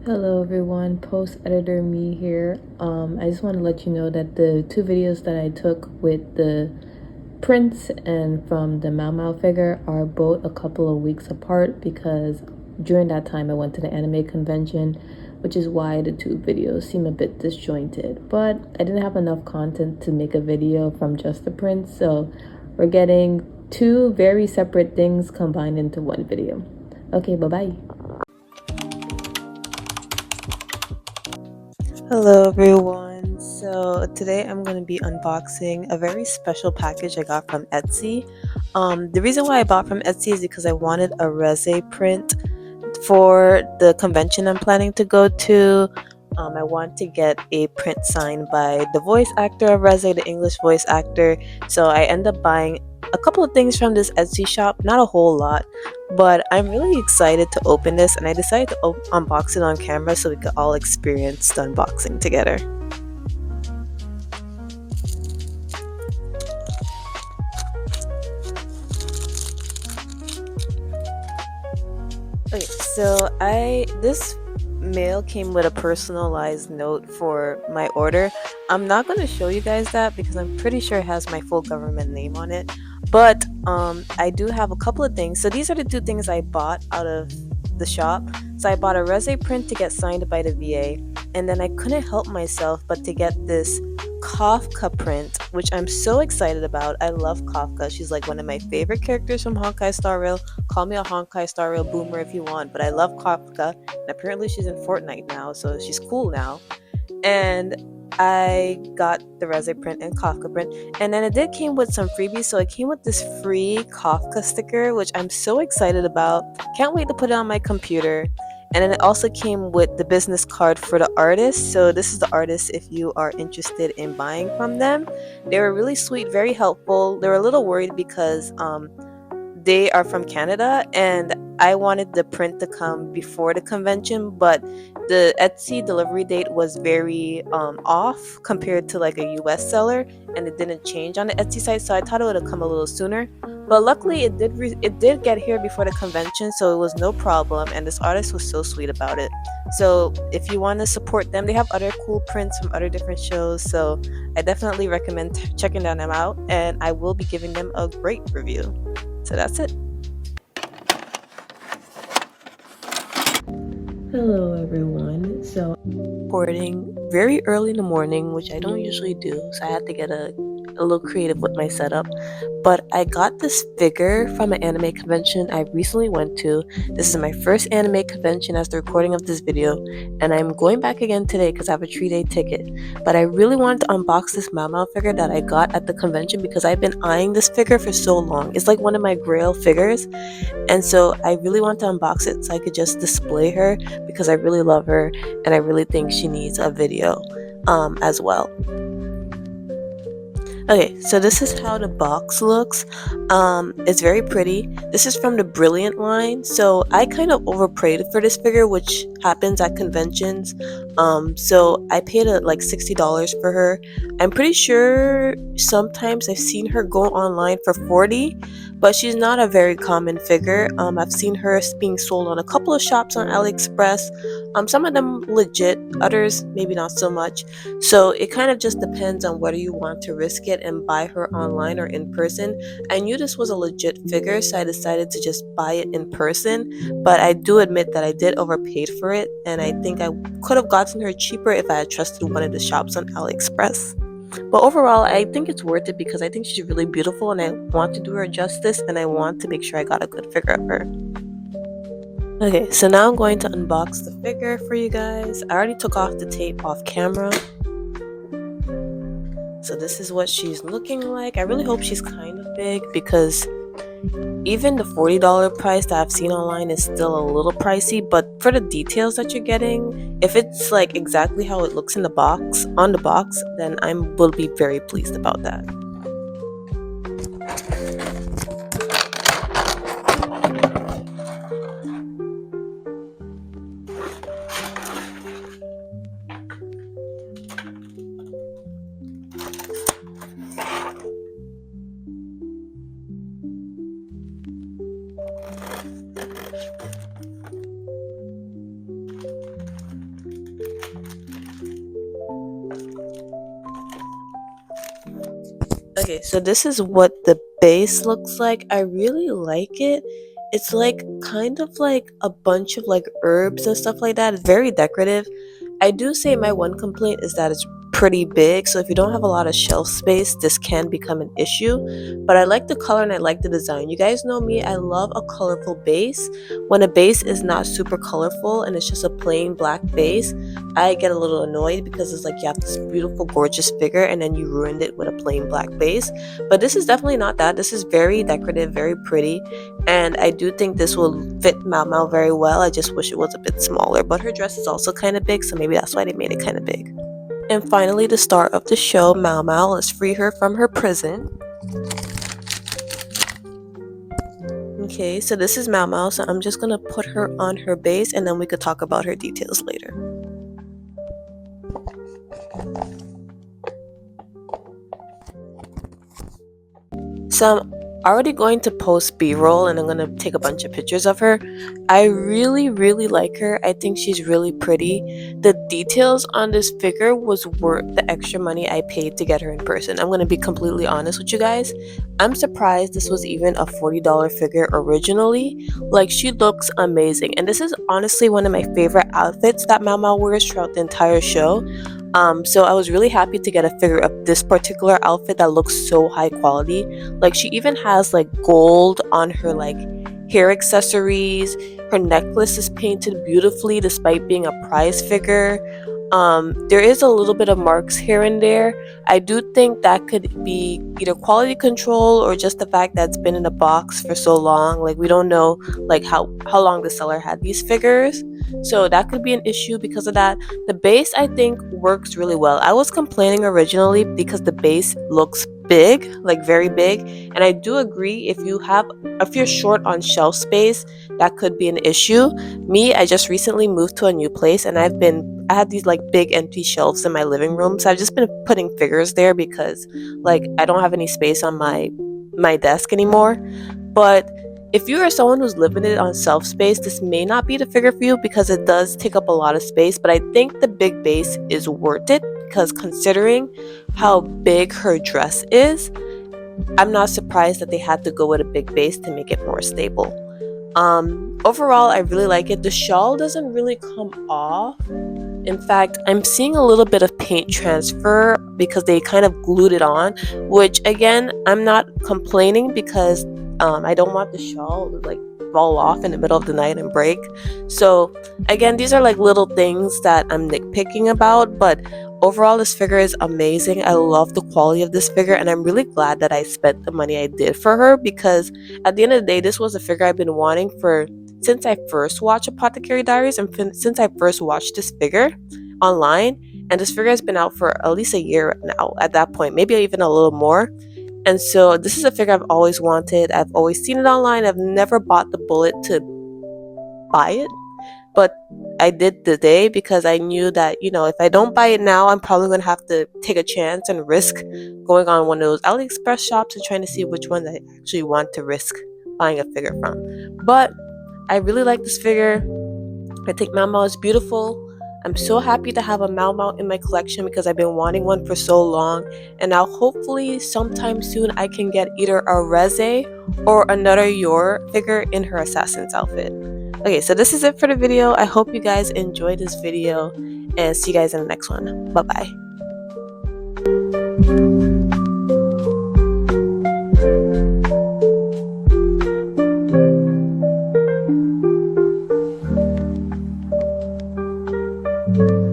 Hello everyone, post editor me here. I just want to let you know that the two videos that I took with the prints and from the Mao Mao figure are both a couple of weeks apart because during that time I went to the anime convention, which is why the two videos seem a bit disjointed. But I didn't have enough content to make a video from just the prints, so we're getting two very separate things combined into one video. Okay, bye-bye. Hello everyone. So today I'm going to be unboxing a very special package I got from Etsy. The reason why I bought from Etsy is because I wanted a Reze print for the convention I'm planning to go to. I want to get a print signed by the voice actor of Reze, the English voice actor. So I end up buying a couple of things from this Etsy shop, not a whole lot, but I'm really excited to open this, and I decided to unbox it on camera so we could all experience the unboxing together. Okay, so this mail came with a personalized note for my order. I'm not going to show you guys that because I'm pretty sure it has my full government name on it. But I do have a couple of things. So these are the two things I bought out of the shop. So I bought a Reze print to get signed by the VA, and then I couldn't help myself but to get this Kafka print, which I'm so excited about. I love Kafka. She's like one of my favorite characters from Honkai Star Rail. Call me a Honkai Star Rail boomer if you want, but I love Kafka. And apparently she's in Fortnite now, so she's cool now. And I got the Reze print and Kafka print, and then it did came with some freebies. So it came with this free Kafka sticker, which I'm so excited about. Can't wait to put it on my computer. And then it also came with the business card for the artist. So this is the artist if you are interested in buying from them. They were really sweet, very helpful. They were a little worried because they are from Canada, and I wanted the print to come before the convention, but the Etsy delivery date was very off compared to like a US seller, and it didn't change on the Etsy site, so I thought it would have come a little sooner. But luckily it did get here before the convention, so it was no problem, and this artist was so sweet about it. So if you want to support them, they have other cool prints from other different shows, so I definitely recommend checking them out, and I will be giving them a great review. So that's it. Hello everyone. So recording very early in the morning, which I don't usually do, so I had to get a little creative with my setup. But I got this figure from an anime convention I recently went to. This is my first anime convention as the recording of this video, and I'm going back again today because I have a 3-day ticket. But I really wanted to unbox this Mao Mao figure that I got at the convention because I've been eyeing this figure for so long. It's like one of my grail figures, and so I really want to unbox it so I could just display her because I really love her and I really think she needs a video as well. Okay, so this is how the box looks. It's very pretty. This is from the Brilliant line. So I kind of overpaid for this figure, which happens at conventions. So I paid like $60 for her. I'm pretty sure sometimes I've seen her go online for 40, but she's not a very common figure. I've seen her being sold on a couple of shops on AliExpress. Some of them legit, others maybe not so much. So it kind of just depends on whether you want to risk it and buy her online or in person. I knew this was a legit figure, so I decided to just buy it in person. But I do admit that I did overpaid for it, and I think I could have gotten her cheaper if I had trusted one of the shops on AliExpress. But overall, I think it's worth it because I think she's really beautiful and I want to do her justice, and I want to make sure I got a good figure of her. Okay, so now I'm going to unbox the figure for you guys. I already took off the tape off camera. So this is what she's looking like. I really hope she's kind of big because even the $40 price that I've seen online is still a little pricey, but for the details that you're getting, if it's like exactly how it looks in the box, on the box, then I will be very pleased about that. Okay, so this is what the base looks like. I really like it. It's like kind of like a bunch of like herbs and stuff like that. It's very decorative. I do say my one complaint is that it's pretty big, so if you don't have a lot of shelf space, this can become an issue. But I like the color and I like the design. You guys know me, I love a colorful base. When a base is not super colorful and it's just a plain black base, I get a little annoyed because it's like you have this beautiful, gorgeous figure and then you ruined it with a plain black base. But this is definitely not that. This is very decorative, very pretty, and I do think this will fit Mao Mao very well. I just wish it was a bit smaller, but her dress is also kind of big, so maybe that's why they made it kind of big. And finally, the star of the show, Mao Mao, let's free her from her prison. Okay, so this is Mao Mao, so I'm just gonna put her on her base and then we could talk about her details later. So I'm already going to post b-roll and I'm going to take a bunch of pictures of her. I really like her. I think she's really pretty. The details on this figure was worth the extra money I paid to get her in person. I'm going to be completely honest with you guys. I'm surprised this was even a $40 figure originally. Like, she looks amazing, and this is honestly one of my favorite outfits that Mao Mao wears throughout the entire show. So I was really happy to get a figure of this particular outfit that looks so high quality. Like, she even has like gold on her like hair accessories. Her necklace is painted beautifully despite being a prize figure. There is a little bit of marks here and there. I do think that could be either quality control or just the fact that it's been in a box for so long. Like, we don't know like how long the seller had these figures. So that could be an issue because of that. The base, I think, works really well. I was complaining originally because the base looks big, like very big, and I do agree if you're short on shelf space, that could be an issue. Me, I just recently moved to a new place and I had these like big empty shelves in my living room, so I've just been putting figures there because like I don't have any space on my desk anymore. But if you are someone who's limited on shelf space, this may not be the figure for you because it does take up a lot of space, but I think the big base is worth it because considering how big her dress is, I'm not surprised that they had to go with a big base to make it more stable. Overall, I really like it. The shawl doesn't really come off. In fact, I'm seeing a little bit of paint transfer because they kind of glued it on, which again, I'm not complaining because I don't want the shawl to like fall off in the middle of the night and break. So again, these are like little things that I'm nitpicking about, but overall this figure is amazing. I love the quality of this figure and I'm really glad that I spent the money I did for her because at the end of the day, this was a figure I've been wanting for since I first watched Apothecary Diaries and since I first watched this figure online, and this figure has been out for at least a year now at that point, maybe even a little more. And so this is a figure I've always wanted. I've always seen it online. I've never bought the bullet to buy it, but I did today because I knew that, if I don't buy it now, I'm probably going to have to take a chance and risk going on one of those AliExpress shops and trying to see which one I actually want to risk buying a figure from. But I really like this figure. I think Mao Mao is beautiful. I'm so happy to have a Mao Mao in my collection because I've been wanting one for so long, and now hopefully sometime soon I can get either a Reze or another Yor figure in her assassin's outfit. Okay, so this is it for the video. I hope you guys enjoyed this video and see you guys in the next one. Bye bye. Thank you.